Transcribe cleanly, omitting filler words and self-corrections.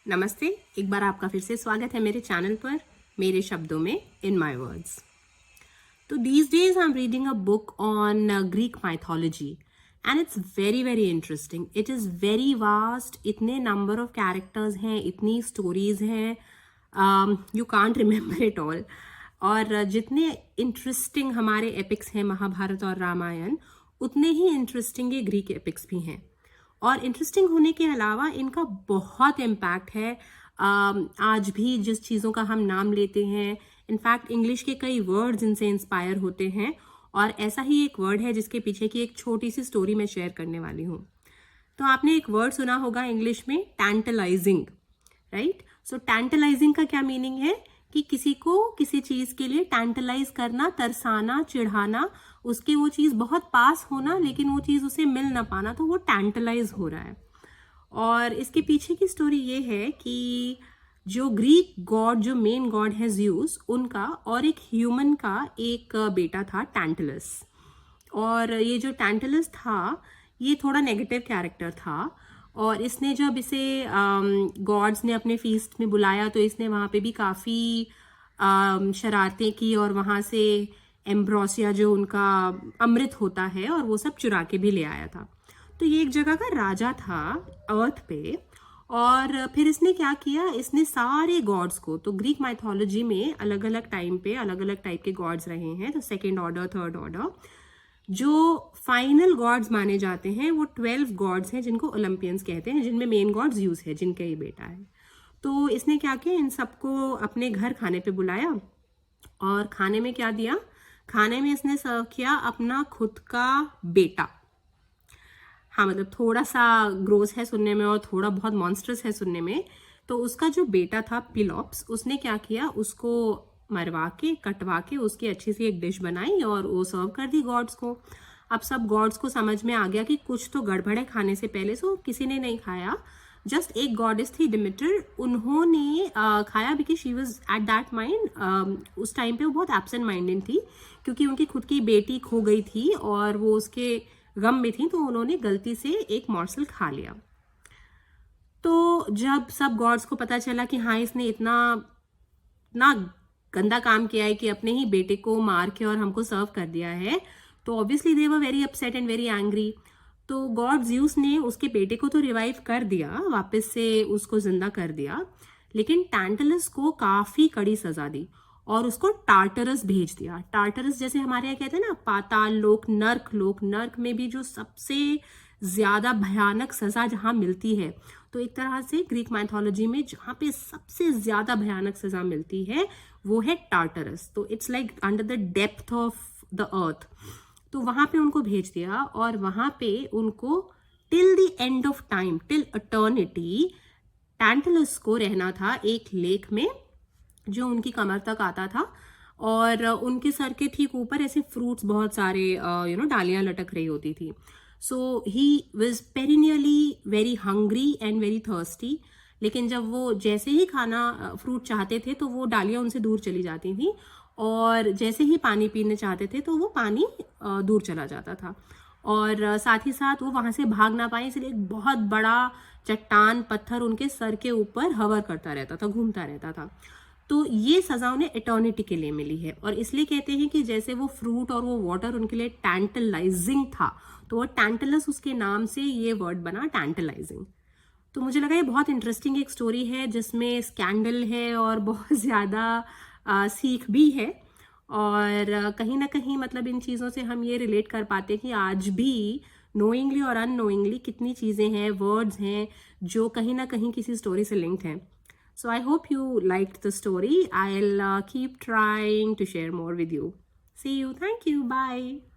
नमस्ते, एक बार आपका फिर से स्वागत है मेरे चैनल पर, मेरे शब्दों में, इन माय वर्ड्स। तो these days I'm reading a book on Greek mythology and it's very interesting. It is very vast. इतने number of characters हैं, इतनी stories हैं, you can't remember it all. और जितने इंटरेस्टिंग हमारे एपिक्स हैं महाभारत और रामायण, उतने ही इंटरेस्टिंग ये ग्रीक एपिक्स भी हैं। और इंटरेस्टिंग होने के अलावा इनका बहुत इम्पैक्ट है आज भी जिस चीज़ों का हम नाम लेते हैं। इनफैक्ट इंग्लिश के कई वर्ड्स इनसे इंस्पायर होते हैं और ऐसा ही एक वर्ड है जिसके पीछे की एक छोटी सी स्टोरी मैं शेयर करने वाली हूँ। तो आपने एक वर्ड सुना होगा इंग्लिश में, टैंटलाइजिंग, राइट? सो टैंटलाइजिंग का क्या मीनिंग है कि किसी को किसी चीज़ के लिए टैंटलाइज करना, तरसाना, चिढ़ाना, उसके वो चीज़ बहुत पास होना लेकिन वो चीज़ उसे मिल ना पाना, तो वो टैंटलाइज हो रहा है। और इसके पीछे की स्टोरी ये है कि जो ग्रीक गॉड, जो मेन गॉड है ज़्यूस, उनका और एक ह्यूमन का एक बेटा था, टैंटलस। और ये जो टैंटलस था ये थोड़ा नेगेटिव कैरेक्टर था और इसने जब इसे गॉड्स ने अपने फीस्ट में बुलाया तो इसने वहाँ पे भी काफ़ी शरारतें की और वहाँ से एम्ब्रोसिया जो उनका अमृत होता है और वो सब चुरा के भी ले आया था। तो ये एक जगह का राजा था अर्थ पे। और फिर इसने क्या किया, इसने सारे गॉड्स को, तो ग्रीक माइथोलॉजी में अलग अलग टाइम पे अलग अलग टाइप के गॉड्स रहे हैं, तो सेकेंड ऑर्डर, थर्ड ऑर्डर, जो फाइनल गॉड्स माने जाते हैं वो 12 गॉड्स हैं जिनको ओलंपियंस कहते हैं, जिनमें मेन गॉड ज़्यूस है, जिनका ये बेटा है। तो इसने क्या किया, इन सबको अपने घर खाने पे बुलाया और खाने में क्या दिया, खाने में इसने सर्व किया अपना खुद का बेटा। हाँ, मतलब थोड़ा सा ग्रोस है सुनने में और थोड़ा बहुत मॉन्स्टरस है सुनने में। तो उसका जो बेटा था पिलॉप्स, उसने क्या किया, उसको मरवा के, कटवा के उसकी अच्छी सी एक डिश बनाई और वो सर्व कर दी गॉड्स को। अब सब गॉड्स को समझ में आ गया कि कुछ तो गड़बड़ है खाने से पहले, सो किसी ने नहीं खाया। जस्ट एक गॉडेस थी डिमिटर, उन्होंने खाया because she was at that mind, उस टाइम पे वो बहुत एब्सेंट माइंडेड थी क्योंकि उनकी खुद की बेटी खो गई थी और वो उसके गम में थी, तो उन्होंने गलती से एक मॉर्सल खा लिया। तो जब सब गॉड्स को पता चला कि हाँ इसने इतना गंदा काम किया है कि अपने ही बेटे को मार के और हमको सर्व कर दिया है, तो obviously they were very upset and very angry. तो गॉड ज़्यूस ने उसके बेटे को तो रिवाइव कर दिया, वापस से उसको जिंदा कर दिया, लेकिन टैंटलस को काफी कड़ी सजा दी और उसको टार्टरस भेज दिया। टार्टरस जैसे हमारे यहाँ कहते हैं ना पाताल लोक, नर्क लोक, नर्क में भी जो सबसे ज्यादा भयानक सजा जहाँ मिलती है, तो एक तरह से ग्रीक माइथोलॉजी में जहाँ पे सबसे ज्यादा भयानक सजा मिलती है वो है टार्टरस। तो it's like under the depth of the earth. तो वहां पे उनको भेज दिया और वहां पे उनको till the end of time, till eternity, Tantalus को रहना था एक लेक में जो उनकी कमर तक आता था और उनके सर के ठीक ऊपर ऐसे फ्रूट्स बहुत सारे डालियां लटक रही होती थी। So he was perennially very hungry and very thirsty, लेकिन जब वो जैसे ही खाना फ्रूट चाहते थे तो वो डालियां उनसे दूर चली जाती थी और जैसे ही पानी पीने चाहते थे तो वो पानी दूर चला जाता था। और साथ ही साथ वो वहां से भाग ना पाए, इसलिए एक बहुत बड़ा चट्टान पत्थर उनके सर के ऊपर हवर करता रहता था, घूमता रहता था। तो ये सजा उन्हें एटर्निटी के लिए मिली है और इसलिए कहते हैं कि जैसे वो फ्रूट और वो वाटर उनके लिए टैंटलाइजिंग था, तो वो टैंटलस उसके नाम से ये वर्ड बना, टैंटलाइजिंग। तो मुझे लगा ये बहुत इंटरेस्टिंग एक स्टोरी है जिसमें स्कैंडल है और बहुत ज़्यादा सीख भी है और कहीं ना कहीं मतलब इन चीज़ों से हम ये रिलेट कर पाते हैं कि आज भी नोइंगली और अननोइंगली कितनी चीज़ें हैं, वर्ड्स हैं जो कहीं ना कहीं किसी स्टोरी से लिंक्ड हैं। So I hope you liked the story. I'll keep trying to share more with you. See you. Thank you. Bye.